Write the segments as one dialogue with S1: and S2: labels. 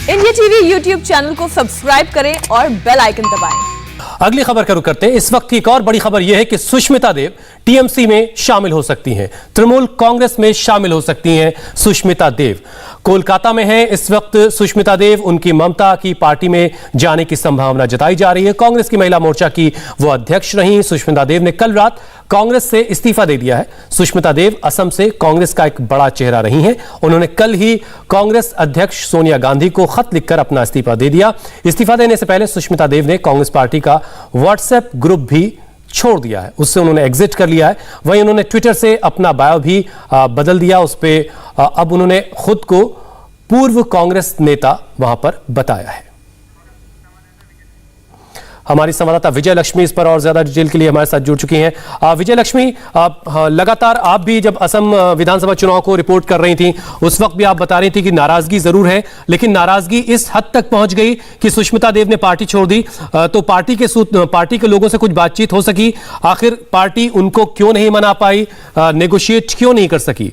S1: India TV YouTube channel को subscribe करें और बेल आइकन दबाएं।
S2: अगली खबर का रुख करते हैं। इस वक्त की एक और बड़ी खबर यह है कि सुष्मिता देव टीएमसी में शामिल हो सकती हैं, तृणमूल कांग्रेस में शामिल हो सकती हैं। सुष्मिता देव कोलकाता में हैं इस वक्त सुष्मिता देव। उनकी ममता की पार्टी में जाने की संभावना जताई जा रही है। कांग्रेस की महिला मोर्चा की वो अध्यक्ष रही सुष्मिता देव ने कल रात कांग्रेस से इस्तीफा दे दिया है। सुष्मिता देव असम से कांग्रेस का एक बड़ा चेहरा रही हैं। उन्होंने कल ही कांग्रेस अध्यक्ष सोनिया गांधी को खत लिखकर अपना इस्तीफा दे दिया। इस्तीफा देने से पहले सुष्मिता देव ने कांग्रेस पार्टी का व्हाट्सएप ग्रुप भी छोड़ दिया है, उससे उन्होंने एग्जिट कर लिया है। वहीं उन्होंने ट्विटर से अपना बायो भी बदल दिया। उस पर अब उन्होंने खुद को पूर्व कांग्रेस नेता वहां पर बताया है। हमारी संवाददाता विजय लक्ष्मी इस पर और ज्यादा डिटेल के लिए हमारे साथ जुड़ चुकी हैं। विजय लक्ष्मी, लगातार आप भी जब असम विधानसभा चुनाव को रिपोर्ट कर रही थी उस वक्त भी आप बता रही थी कि नाराजगी जरूर है, लेकिन नाराजगी इस हद तक पहुंच गई कि सुष्मिता देव ने पार्टी छोड़ दी। तो पार्टी के लोगों से कुछ बातचीत हो सकी? आखिर पार्टी उनको क्यों नहीं मना पाई, नेगोशिएट क्यों नहीं कर सकी?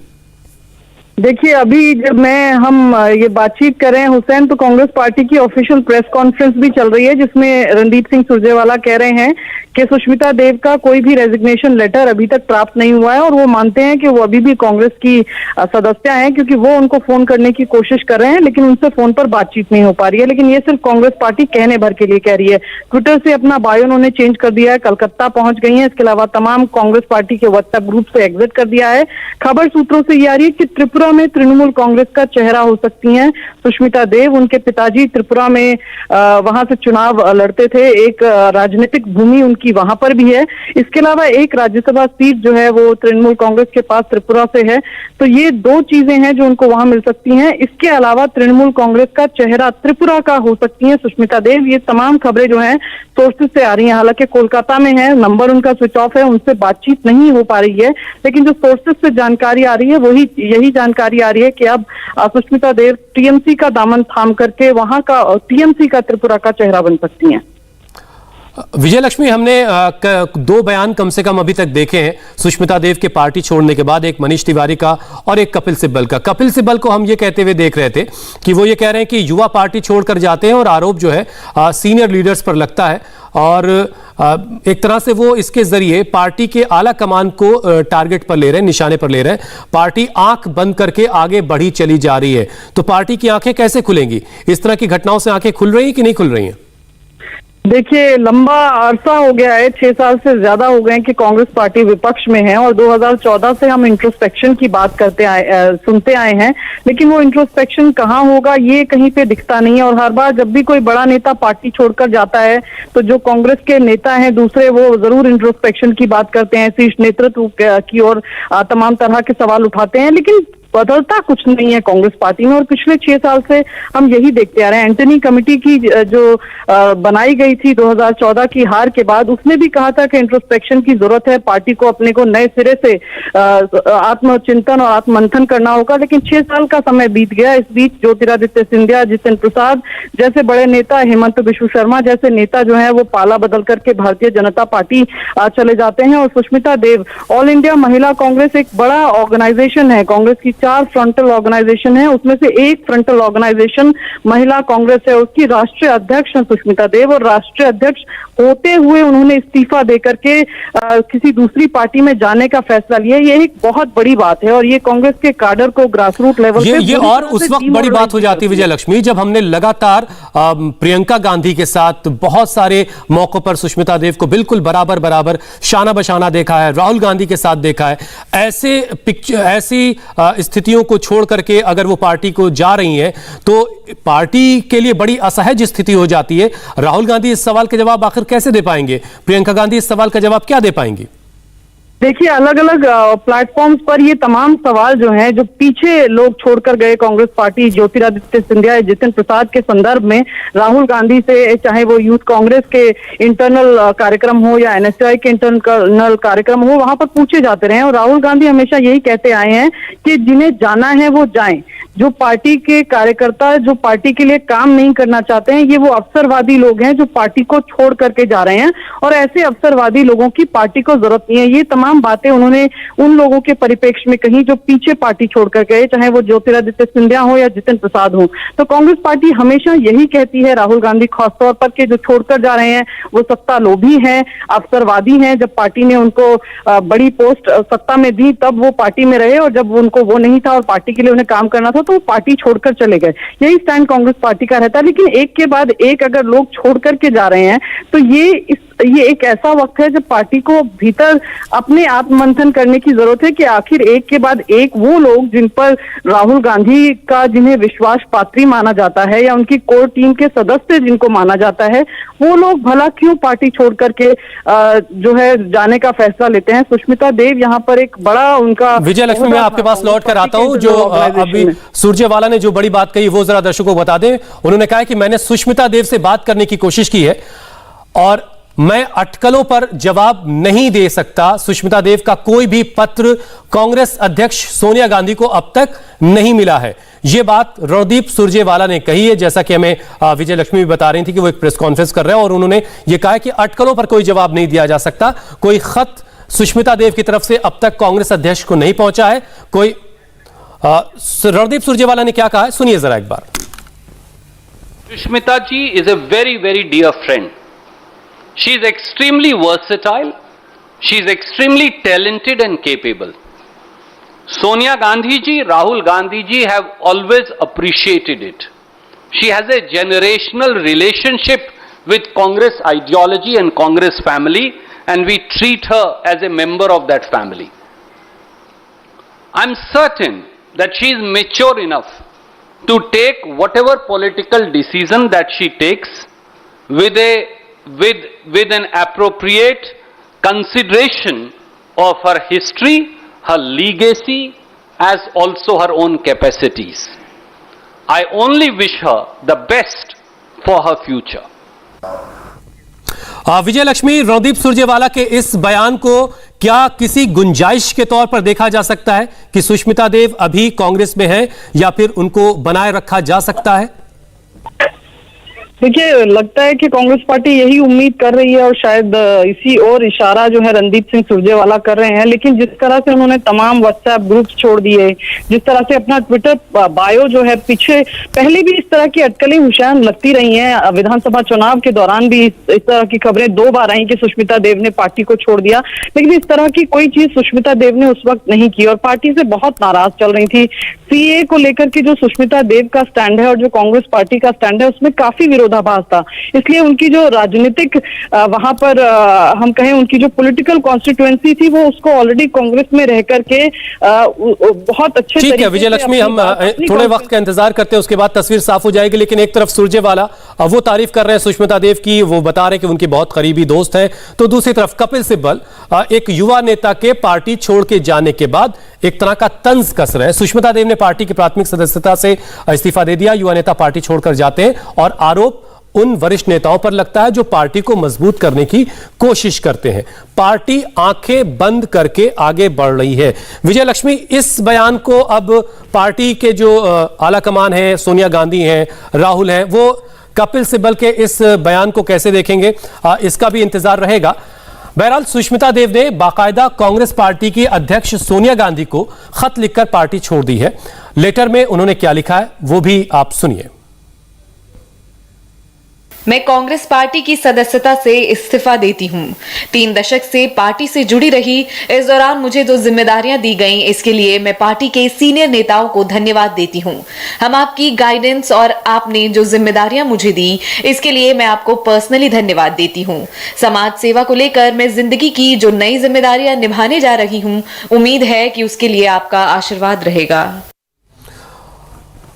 S3: देखिए, अभी जब हम ये बातचीत कर रहे हैं हुसैन, तो कांग्रेस पार्टी की ऑफिशियल प्रेस कॉन्फ्रेंस भी चल रही है जिसमें रणदीप सिंह सुरजेवाला कह रहे हैं कि सुष्मिता देव का कोई भी रेजिग्नेशन लेटर अभी तक प्राप्त नहीं हुआ है और वो मानते हैं कि वो अभी भी कांग्रेस की सदस्य हैं, क्योंकि वो उनको फोन करने की कोशिश कर रहे हैं लेकिन उनसे फोन पर बातचीत नहीं हो पा रही है। लेकिन ये सिर्फ कांग्रेस पार्टी कहने भर के लिए कह रही है। ट्विटर से अपना बायो उन्होंने चेंज कर दिया है, कलकत्ता पहुंच गई है। इसके अलावा तमाम कांग्रेस पार्टी के व्हाट्सएप ग्रुप से एग्जिट कर दिया है। खबर सूत्रों से ये आ रही है कि त्रिपुरा में तृणमूल कांग्रेस का चेहरा हो सकती हैं सुष्मिता देव। उनके पिताजी त्रिपुरा में वहां से चुनाव लड़ते थे, एक राजनीतिक भूमि उनकी वहां पर भी है। इसके अलावा एक राज्यसभा सीट जो है वो तृणमूल कांग्रेस के पास त्रिपुरा से है। तो ये दो चीजें हैं जो उनको वहां मिल सकती हैं। इसके अलावा तृणमूल कांग्रेस का चेहरा त्रिपुरा का हो सकती है सुष्मिता देव। ये तमाम खबरें जो हैं सोर्सेज से आ रही हैं। हालांकि कोलकाता में है, नंबर उनका स्विच ऑफ है, उनसे बातचीत नहीं हो पा रही है, लेकिन जो सोर्सेज से जानकारी आ रही है वही यही जानकारी आ रही है कि अब सुष्मिता देव टीएमसी का दामन थाम करके वहां का टीएमसी का त्रिपुरा का चेहरा बन सकती हैं।
S2: विजय लक्ष्मी, हमने दो बयान कम से कम अभी तक देखे हैं सुष्मिता देव के पार्टी छोड़ने के बाद, एक मनीष तिवारी का और एक कपिल सिब्बल का। कपिल सिब्बल को हम ये कहते हुए देख रहे थे कि वो ये कह रहे हैं कि युवा पार्टी छोड़कर जाते हैं और आरोप जो है सीनियर लीडर्स पर लगता है और एक तरह से वो इसके जरिए पार्टी के आला कमान को टारगेट पर ले रहे हैं, निशाने पर ले रहे हैं। पार्टी आंख बंद करके आगे बढ़ी चली जा रही है, तो पार्टी की आंखें कैसे खुलेंगी? इस तरह की घटनाओं से आंखें खुल रही हैं कि नहीं खुल रही हैं?
S3: देखिए, लंबा अरसा हो गया है, 6 साल से ज्यादा हो गए कि कांग्रेस पार्टी विपक्ष में है और 2014 से हम इंट्रोस्पेक्शन की बात सुनते आए हैं, लेकिन वो इंट्रोस्पेक्शन कहाँ होगा ये कहीं पे दिखता नहीं है। और हर बार जब भी कोई बड़ा नेता पार्टी छोड़कर जाता है तो जो कांग्रेस के नेता हैं दूसरे, वो जरूर इंट्रोस्पेक्शन की बात करते हैं, शीर्ष नेतृत्व की ओर तमाम तरह के सवाल उठाते हैं, लेकिन बदलता कुछ नहीं है कांग्रेस पार्टी में। और पिछले 6 साल से हम यही देखते आ रहे हैं। एंटनी कमेटी की जो बनाई गई थी 2014 की हार के बाद, उसने भी कहा था कि इंट्रोस्पेक्शन की जरूरत है, पार्टी को अपने को नए सिरे से आत्मचिंतन और आत्ममंथन करना होगा। लेकिन 6 साल का समय बीत गया। इस बीच ज्योतिरादित्य सिंधिया, जितिन प्रसाद जैसे बड़े नेता, हेमंत बिश्व शर्मा जैसे नेता जो है वो पाला बदल करके भारतीय जनता पार्टी चले जाते हैं। और सुष्मिता देव, ऑल इंडिया महिला कांग्रेस एक बड़ा ऑर्गेनाइजेशन है, कांग्रेस की 4 फ्रंटल ऑर्गेनाइजेशन है, उसमें से एक फ्रंटल ऑर्गेनाइजेशन महिला कांग्रेस है। उसकी राष्ट्रीय अध्यक्ष है सुष्मिता देव और राष्ट्रीय अध्यक्ष होते हुए उन्होंने इस्तीफा देकर के किसी दूसरी पार्टी में जाने का फैसला लिया। ये एक बहुत बड़ी बात है और ये कांग्रेस के काडर को ग्रासरूट लेवल पे
S2: ये और उस वक्त बड़ी बात हो जाती है विजय लक्ष्मी, जब हमने लगातार प्रियंका गांधी के साथ बहुत सारे मौकों पर सुष्मिता देव को बिल्कुल बराबर शाना बशाना देखा है, राहुल गांधी के साथ देखा है। ऐसी स्थितियों को छोड़ करके अगर वो पार्टी को जा रही हैं तो पार्टी के लिए बड़ी असहज स्थिति हो जाती है। राहुल गांधी इस सवाल के जवाब आखिर कैसे दे पाएंगे? प्रियंका गांधी इस सवाल का जवाब क्या दे पाएंगी?
S3: देखिए, अलग अलग प्लेटफॉर्म्स पर ये तमाम सवाल जो हैं, जो पीछे लोग छोड़कर गए कांग्रेस पार्टी, ज्योतिरादित्य सिंधिया, जितिन प्रसाद के संदर्भ में, राहुल गांधी से, चाहे वो यूथ कांग्रेस के इंटरनल कार्यक्रम हो या एनएसयूआई के इंटरनल कार्यक्रम हो, वहां पर पूछे जाते रहे। और राहुल गांधी हमेशा यही कहते आए हैं कि जिन्हें जाना है वो जाएं। जो पार्टी के कार्यकर्ता जो पार्टी के लिए काम नहीं करना चाहते हैं, ये वो अवसरवादी लोग हैं जो पार्टी को छोड़ करके जा रहे हैं और ऐसे अवसरवादी लोगों की पार्टी को जरूरत नहीं है। ये तमाम तमाम बातें उन्होंने उन लोगों के परिप्रेक्ष्य में कही जो पीछे पार्टी छोड़कर गए, चाहे वो ज्योतिरादित्य सिंधिया हो या जितिन प्रसाद हो। तो कांग्रेस पार्टी हमेशा यही कहती है, राहुल गांधी खासतौर पर, कि जो छोड़कर जा रहे हैं वो सत्ता लोभी हैं, अवसरवादी हैं। जब पार्टी ने उनको बड़ी पोस्ट सत्ता में दी तब वो पार्टी में रहे, और जब उनको वो नहीं था और पार्टी के लिए उन्हें काम करना था तो वो पार्टी छोड़कर चले गए। यही स्टैंड कांग्रेस पार्टी का रहता है। लेकिन एक के बाद एक अगर लोग छोड़ करके जा रहे हैं तो ये एक ऐसा वक्त है जब पार्टी को भीतर अपने आत्ममंथन करने की जरूरत है कि आखिर एक के बाद एक वो लोग जिन पर राहुल गांधी का, जिन्हें विश्वास पात्री माना जाता है या उनकी कोर टीम के सदस्य जिनको माना जाता है, वो लोग भला क्यों पार्टी छोड़ करके जो है जाने का फैसला लेते हैं। सुष्मिता देव यहाँ पर एक बड़ा उनका।
S2: विजय लक्ष्मी, मैं आपके पास लौट कर आता हूं। जो अभी सुरजेवाला ने जो बड़ी बात कही वो जरा दर्शकों को बता दें। उन्होंने कहा कि मैंने सुष्मिता देव से बात करने की कोशिश की है और मैं अटकलों पर जवाब नहीं दे सकता। सुष्मिता देव का कोई भी पत्र कांग्रेस अध्यक्ष सोनिया गांधी को अब तक नहीं मिला है। यह बात रणदीप सुरजेवाला ने कही है, जैसा कि हमें विजय लक्ष्मी भी बता रही थी कि वो एक प्रेस कॉन्फ्रेंस कर रहे हैं और उन्होंने यह कहा कि अटकलों पर कोई जवाब नहीं दिया जा सकता। कोई खत सुष्मिता देव की तरफ से अब तक कांग्रेस अध्यक्ष को नहीं पहुंचा है। कोई रणदीप सुरजेवाला ने क्या कहा है, सुनिए जरा एक बार।
S4: Sushmita ji is a very very dear friend. She is extremely versatile. She is extremely talented and capable. Sonia Gandhi ji, Rahul Gandhi ji have always appreciated it. She has a generational relationship with Congress ideology and Congress family, and we treat her as a member of that family. I'm certain that she is mature enough to take whatever political decision that she takes with an appropriate consideration of her history, her legacy, as also her own capacities. I only wish her the best for her future.
S2: विजय लक्ष्मी, रणदीप सुरजेवाला के इस बयान को क्या किसी गुंजाइश के तौर पर देखा जा सकता है कि सुष्मिता देव अभी कांग्रेस में है या फिर उनको बनाए रखा जा सकता है?
S3: देखिए, लगता है कि कांग्रेस पार्टी यही उम्मीद कर रही है और शायद इसी और इशारा जो है रणदीप सिंह सुरजेवाला कर रहे हैं। लेकिन जिस तरह से उन्होंने तमाम व्हाट्सएप ग्रुप्स छोड़ दिए, जिस तरह से अपना ट्विटर बायो जो है, पीछे पहले भी इस तरह की अटकलें हुसैन लगती रही हैं। विधानसभा चुनाव के दौरान भी इस तरह की खबरें 2 बार आई कि सुष्मिता देव ने पार्टी को छोड़ दिया, लेकिन इस तरह की कोई चीज सुष्मिता देव ने उस वक्त नहीं की और पार्टी से बहुत नाराज चल रही थी। सीए को लेकर के जो सुष्मिता देव का स्टैंड है और जो कांग्रेस पार्टी का स्टैंड है उसमें काफी विरोधाभास था। इसलिए उनकी जो राजनीतिक वहां पर हम कहें उनकी जो पॉलिटिकल कॉन्स्टिट्यूएंसी थी वो उसको ऑलरेडी कांग्रेस में रह करके बहुत अच्छे
S2: ठीक है विजय लक्ष्मी, हम थोड़े वक्त का इंतजार करते हैं, उसके बाद तस्वीर साफ हो जाएगी। लेकिन एक तरफ सुरजेवाला वो तारीफ कर रहे हैं सुष्मिता देव की, वो बता रहे हैं कि उनकी बहुत करीबी दोस्त है, तो दूसरी तरफ कपिल सिब्बल एक युवा नेता के पार्टी छोड़ के जाने के बाद एक तरह का तंज कस रहे हैं। सुष्मिता देव ने पार्टी की प्राथमिक सदस्यता से इस्तीफा दे दिया, युवा नेता पार्टी छोड़कर जाते हैं और आरोप उन वरिष्ठ नेताओं पर लगता है जो पार्टी को मजबूत करने की कोशिश करते हैं। पार्टी आंखें बंद करके आगे बढ़ रही है। विजय लक्ष्मी, इस बयान को अब पार्टी के जो आला कमान है, सोनिया गांधी हैं, राहुल हैं, वो कपिल सिब्बल के इस बयान को कैसे देखेंगे, इसका भी इंतजार रहेगा। बहरहाल सुष्मिता देव ने बाकायदा कांग्रेस पार्टी की अध्यक्ष सोनिया गांधी को खत लिखकर पार्टी छोड़ दी है। लेटर में उन्होंने क्या लिखा है वो भी आप सुनिए।
S5: मैं कांग्रेस पार्टी की सदस्यता से इस्तीफा देती हूं। 3 दशक से पार्टी से जुड़ी रही। इस दौरान मुझे जो जिम्मेदारियां दी गईं, इसके लिए मैं पार्टी के सीनियर नेताओं को धन्यवाद देती हूं। हम आपकी गाइडेंस और आपने जो जिम्मेदारियां मुझे दी, इसके लिए मैं आपको पर्सनली धन्यवाद देती हूं। समाज सेवा को लेकर मैं जिंदगी की जो नई जिम्मेदारियां निभाने जा रही हूं, उम्मीद है कि उसके लिए आपका आशीर्वाद रहेगा।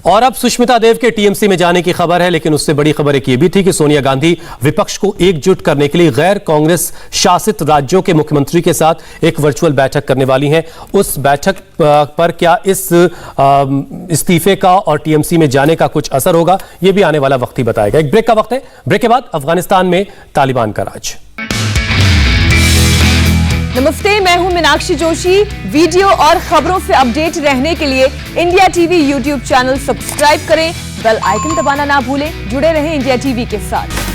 S2: और अब सुष्मिता देव के टीएमसी में जाने की खबर है, लेकिन उससे बड़ी खबर एक ये भी थी कि सोनिया गांधी विपक्ष को एकजुट करने के लिए गैर कांग्रेस शासित राज्यों के मुख्यमंत्री के साथ एक वर्चुअल बैठक करने वाली हैं। उस बैठक पर क्या इस इस्तीफे का और टीएमसी में जाने का कुछ असर होगा, यह भी आने वाला वक्त ही बताएगा। एक ब्रेक का वक्त है, ब्रेक के बाद अफगानिस्तान में तालिबान का राज।
S1: नमस्ते, मैं हूं मीनाक्षी जोशी। वीडियो और खबरों से अपडेट रहने के लिए India TV YouTube channel subscribe करें, बेल आइकन दबाना ना भूलें। जुड़े रहें इंडिया टीवी के साथ।